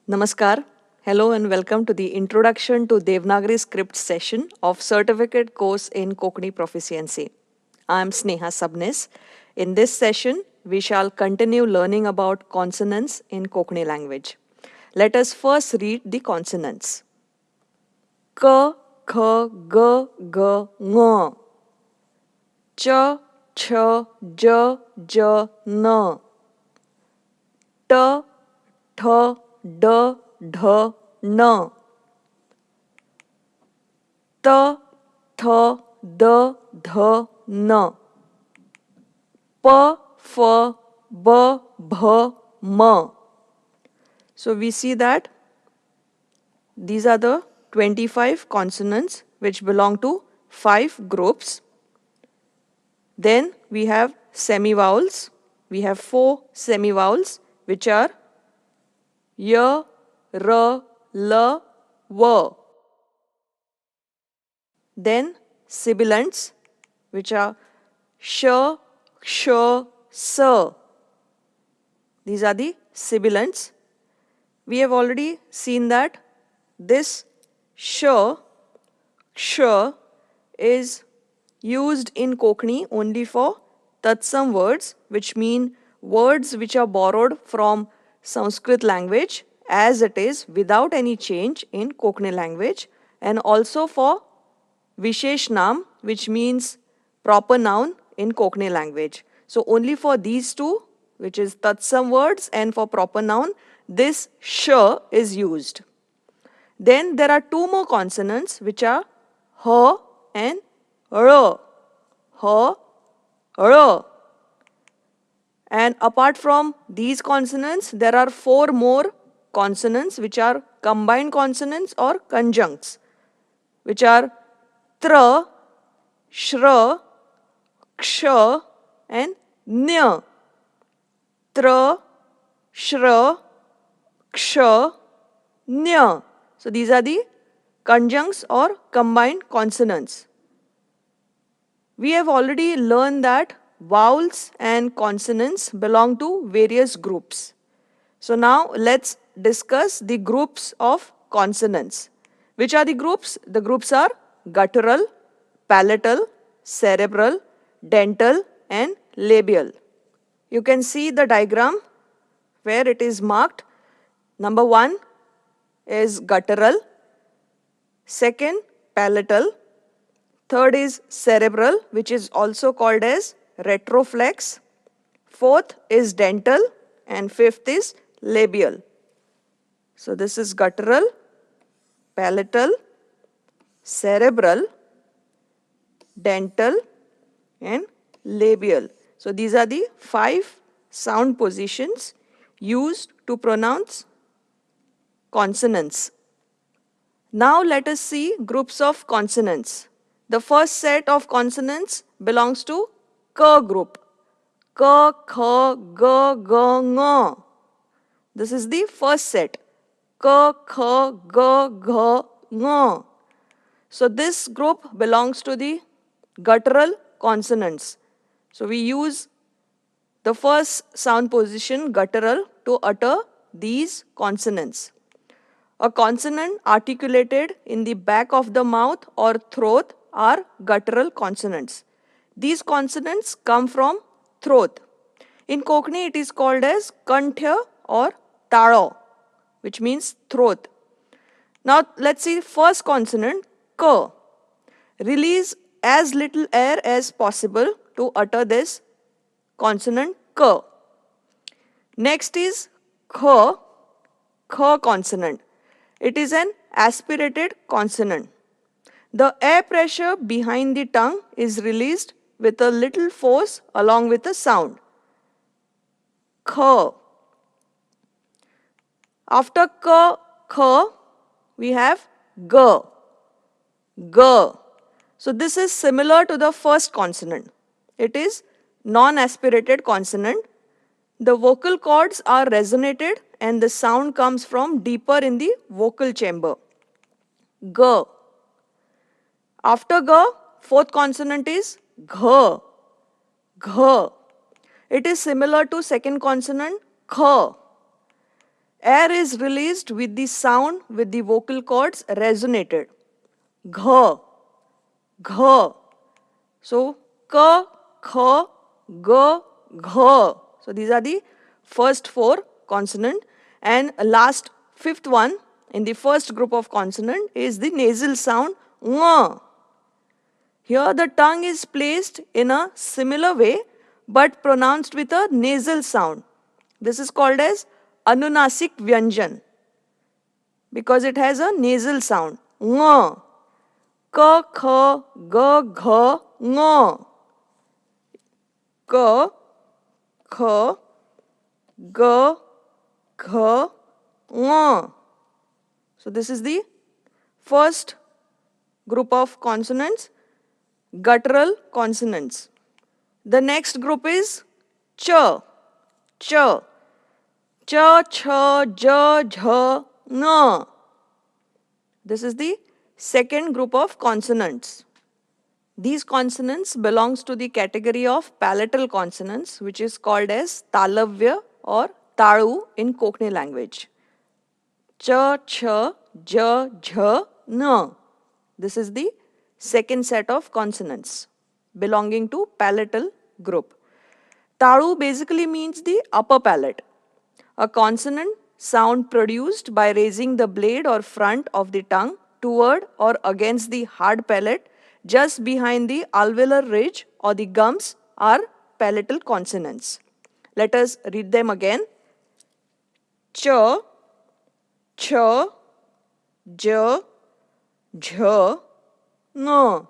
Namaskar. Hello and welcome to the Introduction to Devanagari Script session of Certificate Course in Konkani Proficiency. I am Sneha Sabnis. In this session, we shall continue learning about consonants in Konkani language. Let us first read the consonants. K, K, G, G, Ng. Ch, Ch, J, J, N. T, Th, D, Dh, N. T, Th, D, Dh, N. P, F, B, Bh, M. So we see that these are the 25 consonants which belong to 5 groups. Then we have semivowels. We have 4 semivowels which are Y, R, L, W. Then sibilants which are sh, sh, s. These are the sibilants. We have already seen that this sh, sh is used in Konkani only for tatsam words, which mean words which are borrowed from Sanskrit language as it is without any change in Konkani language, and also for Vishesh Naam, which means proper noun in Konkani language. So only for these two, which is tatsam words and for proper noun, this sh is used. Then there are 2 more consonants which are h and r. H, r. And apart from these consonants, there are 4 more consonants which are combined consonants or conjuncts, which are tra, shra, ksha and nya. Tra, shra, ksha, nya. So these are the conjuncts or combined consonants. We have already learned that vowels and consonants belong to various groups. So now let's discuss the groups of consonants. Which are the groups? The groups are guttural, palatal, cerebral, dental and labial. You can see the diagram where it is marked. Number 1 is guttural, second palatal, third is cerebral, which is also called as retroflex, fourth is dental and fifth is labial. So this is guttural, palatal, cerebral, dental and labial. So these are the 5 sound positions used to pronounce consonants. Now let us see groups of consonants. The first set of consonants belongs to K group. K, K, G, G, Ng. This is the first set. K, K, G, G, Ng. So this group belongs to the guttural consonants. So we use the first sound position guttural to utter these consonants. A consonant articulated in the back of the mouth or throat are guttural consonants. These consonants come from throat. In Konkani it is called as kanthya or taro, which means throat. Now let's see first consonant K. Release as little air as possible to utter this consonant K. Next is Kh, Kh consonant. It is an aspirated consonant. The air pressure behind the tongue is released with a little force along with a sound. Kh. After K, Kh, we have G. G. So this is similar to the first consonant. It is non-aspirated consonant. The vocal cords are resonated and the sound comes from deeper in the vocal chamber. G. After G, fourth consonant is Gh. Gh. It is similar to second consonant Kh. air is released with the sound with the vocal cords resonated. Gh, gh. So, ka, kha, ga, gha. So, these are the first four consonant, and last fifth one in the first group of consonant is the nasal sound ng. Here the tongue is placed in a similar way but pronounced with a nasal sound. This is called as Anunasik Vyanjan because it has a nasal sound. Ng. Ka, kha, ga, gha, ng. Ka, kha, ga, gha, ng. So this is the first group of consonants, guttural consonants. The next group is ch, ch, cha, cha, ja, jha, nga. This is the second group of consonants. These consonants belongs to the category of palatal consonants, which is called as talavya or talu in Konkani language. Cha, cha, ja, jha, na. This is the second set of consonants belonging to palatal group. Talu basically means the upper palate. A consonant sound produced by raising the blade or front of the tongue toward or against the hard palate just behind the alveolar ridge or the gums are palatal consonants. Let us read them again. Cha, cha, ja, jha, na.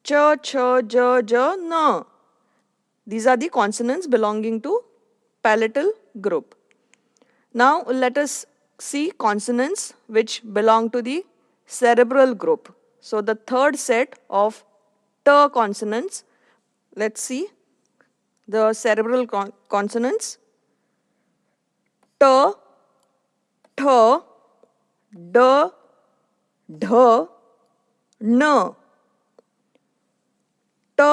Cha, cha, ja, ja, na. These are the consonants belonging to palatal group. Now let us see consonants which belong to the cerebral group. So the third set of t consonants, let's see the cerebral consonants. T, th, d, dh, n. T,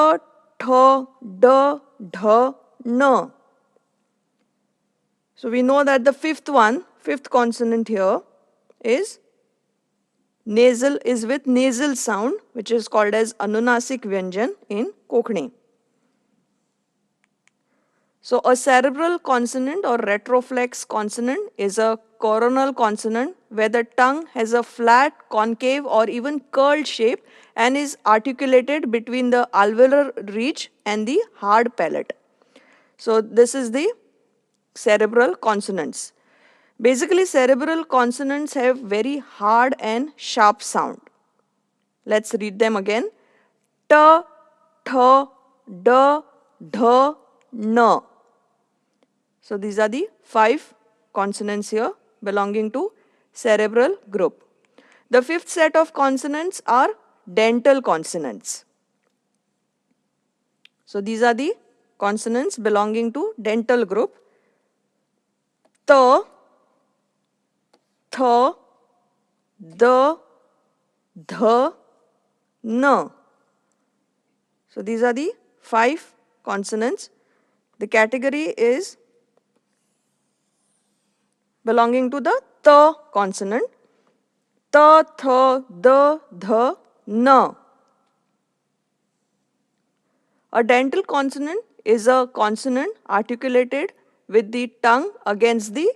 th, d, dh, n. So we know that the fifth consonant here is nasal, is with nasal sound, which is called as Anunasik Vyanjan in Konkani. So a cerebral consonant or retroflex consonant is a coronal consonant where the tongue has a flat, concave or even curled shape and is articulated between the alveolar ridge and the hard palate. So this is the cerebral consonants. Basically, cerebral consonants have very hard and sharp sound. Let's read them again. T, th, d, dh, n. So these are the 5 consonants here belonging to cerebral group. The fifth set of consonants are dental consonants. So these are the consonants belonging to dental group. T, th, d, dh, n. So these are the 5 consonants. The category is belonging to the t consonant. T, th, d, dh, n. A dental consonant is a consonant articulated with the tongue against the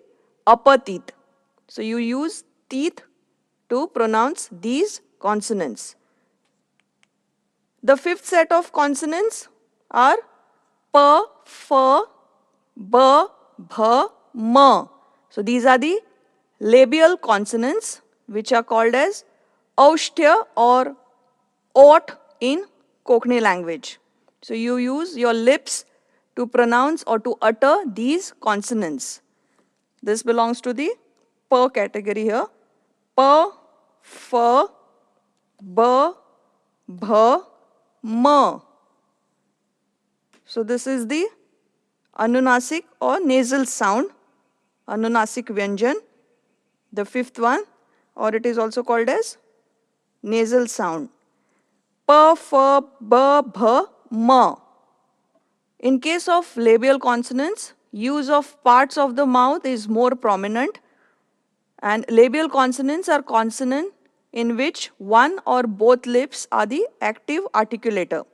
upper teeth. So you use teeth to pronounce these consonants. The fifth set of consonants are p, f, b, bh, m. So these are the labial consonants which are called as aushtya or ot in Konkani language. So you use your lips to pronounce or to utter these consonants. This belongs to the p category here. P, f, b, bh, m. So this is the Anunasik or nasal sound, Anunasik Vyanjan, the fifth one, or it is also called as nasal sound. P, f, b, bh, m. In case of labial consonants, use of parts of the mouth is more prominent, and labial consonants are consonant in which one or both lips are the active articulator.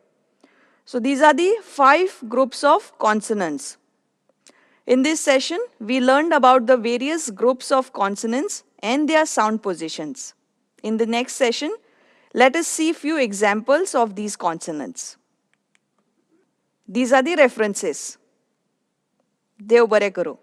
So these are the 5 groups of consonants. In this session, we learned about the various groups of consonants and their sound positions. In the next session, let us see few examples of these consonants. These are the references. Dev bare karo.